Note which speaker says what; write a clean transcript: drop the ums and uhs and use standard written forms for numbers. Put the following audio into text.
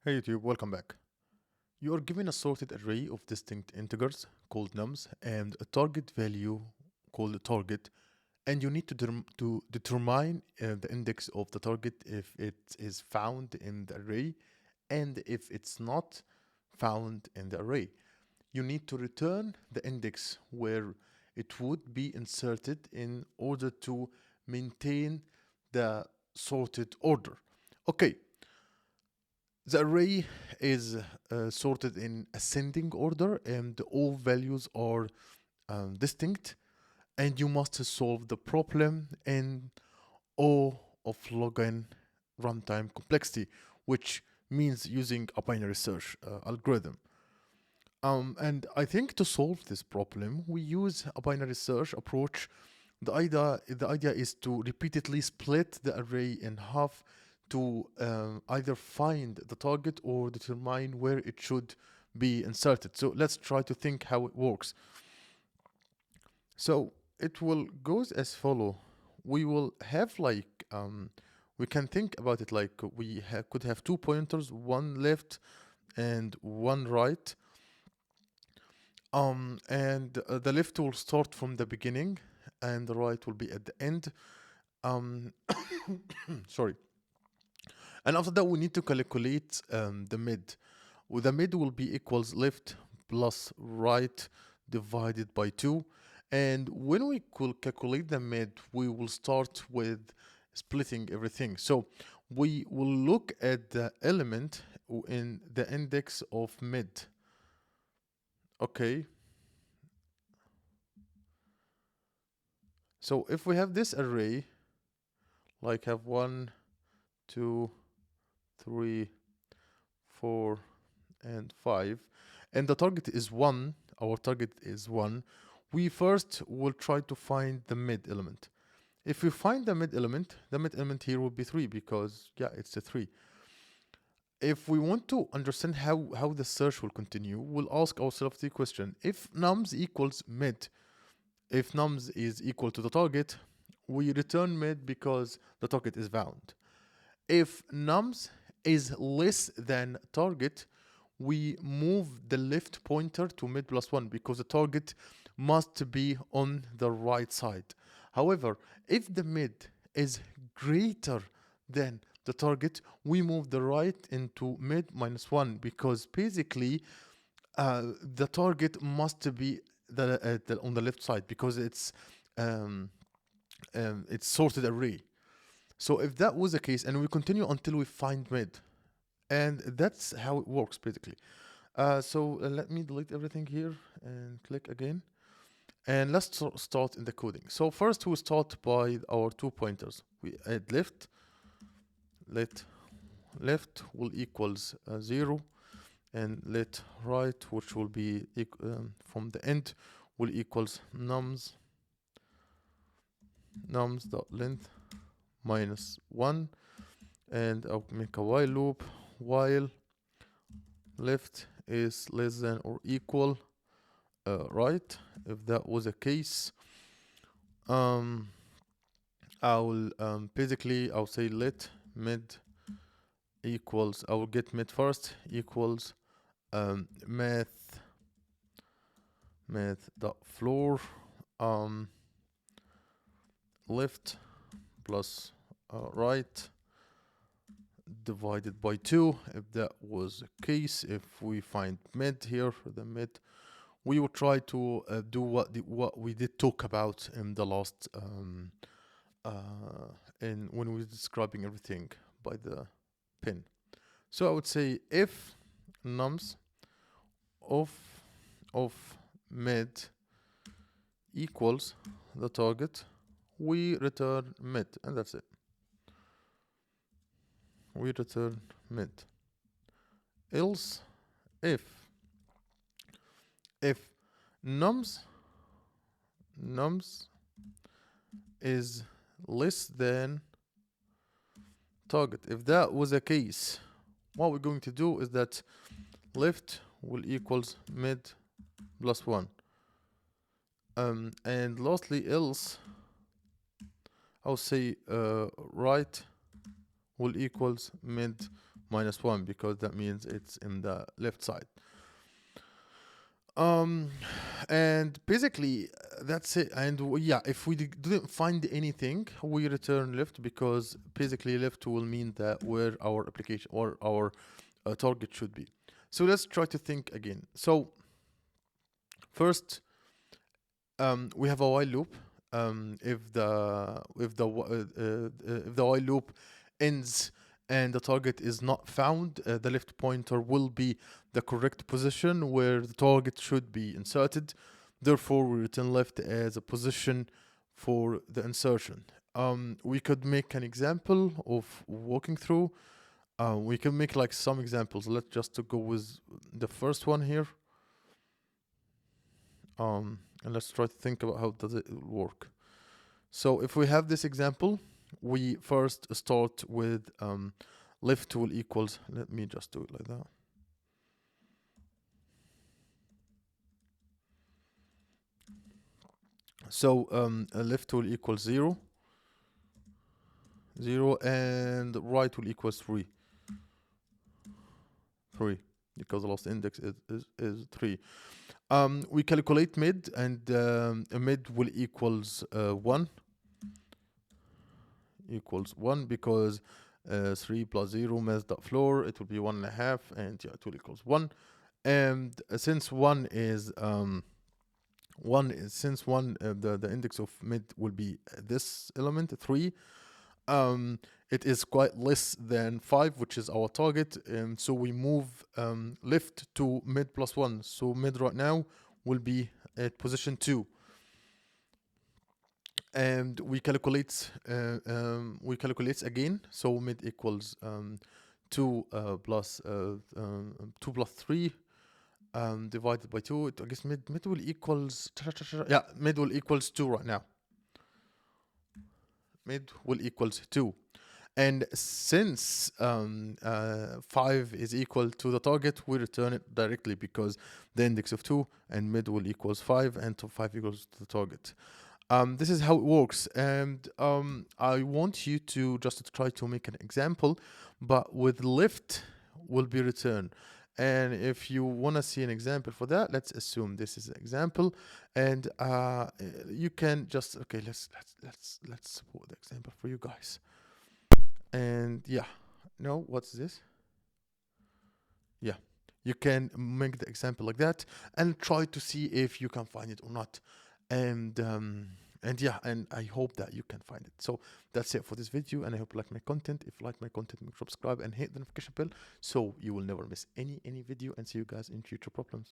Speaker 1: Hey YouTube, welcome back. You are given a sorted array of distinct integers called nums and a target value called target, and you need to determine the index of the target if it is found in the array, and if it's not found in the array. You need to return the index where it would be inserted in order to maintain the sorted order. Okay, the array is sorted in ascending order and all values are distinct, and you must solve the problem in O of log n runtime complexity, which means using a binary search algorithm. And I think to solve this problem, we use a binary search approach. The idea is to repeatedly split the array in half to either find the target or determine where it should be inserted. So let's try to think how it works. So it will goes as follow. We will have we can think about it like could have 2 pointers, one left and one right. And the left will start from the beginning and the right will be at the end. Um, sorry. And after that, we need to calculate the mid. Well, the mid will be equals left plus right divided by 2. And when we will calculate the mid, we will start with splitting everything. So we will look at the element in the index of mid. Okay. So if we have this array, like have 1, 2, 3, 4, and 5, and the target is 1, our target is 1, we first will try to find the mid element. If we find the mid element here will be 3 because, yeah, it's a 3. If we want to understand how the search will continue, we'll ask ourselves the question, if nums equals mid, if nums is equal to the target, we return mid because the target is found. If nums is less than target, we move the left pointer to mid plus 1 because the target must be on the right side. However, if the mid is greater than the target, we move the right into mid minus 1 because basically the target must be on the left side because it's sorted array. So if that was the case, and we continue until we find mid, and that's how it works basically. So let me delete everything here and click again. And let's start in the coding. So first we'll start by our 2 pointers. We add left, let left will equals 0, and let right, which will be from the end, will equals nums dot length minus 1, and I'll make a while loop while left is less than or equal right. If that was the case, I will basically I'll say let mid equals, I will get mid first, equals math dot floor left plus right divided by 2. If that was the case, if we find mid here for the mid, we will try to do what we did talk about in the last when we were describing everything by the pin. So I would say if nums of mid equals the target, we return mid, and that's it. We return mid. Else if nums is less than target, if that was the case, what we're going to do is that left will equals mid plus 1, and lastly else I'll say right will equals mid minus 1 because that means it's in the left side. And basically that's it. And yeah, if we didn't find anything, we return left, because basically left will mean that where our application or our target should be. So let's try to think again. So first, we have a while loop. If the while loop ends and the target is not found, the left pointer will be the correct position where the target should be inserted. Therefore, we return left as a position for the insertion. We could make an example of walking through. We can make like some examples. Let's just to go with the first one here. And let's try to think about how does it work. So if we have this example, we first start with left tool equals, let me just do it like that. So left tool equals 0, 0, and right tool equals 3, 3, because the last index is 3. We calculate mid, and mid will equals 1, equals 1, because 3 plus 0 messed up floor, it will be 1.5, and yeah, it will equals 1. And since 1 is the index of mid will be this element 3, it is quite less than 5, which is our target, so we move left to mid plus 1. So mid right now will be at position 2, and we calculate again. So mid equals 2 plus 2 plus 3 divided by 2. I guess mid will equals, yeah, mid will equals 2 right now. Mid will equals 2. And since 5 is equal to the target, we return it directly, because the index of 2 and mid will equals 5, and 5 equals to the target. This is how it works, and I want you to just try to make an example, but with left will be returned. And if you want to see an example for that, let's assume this is an example, and you can just, okay, let's support the example for you guys. And yeah, no, what's this? Yeah, you can make the example like that and try to see if you can find it or not. And yeah, and I hope that you can find it. So that's it for this video, and I hope you like my content. If you like my content, make sure to subscribe and hit the notification bell so you will never miss any video, and see you guys in future problems.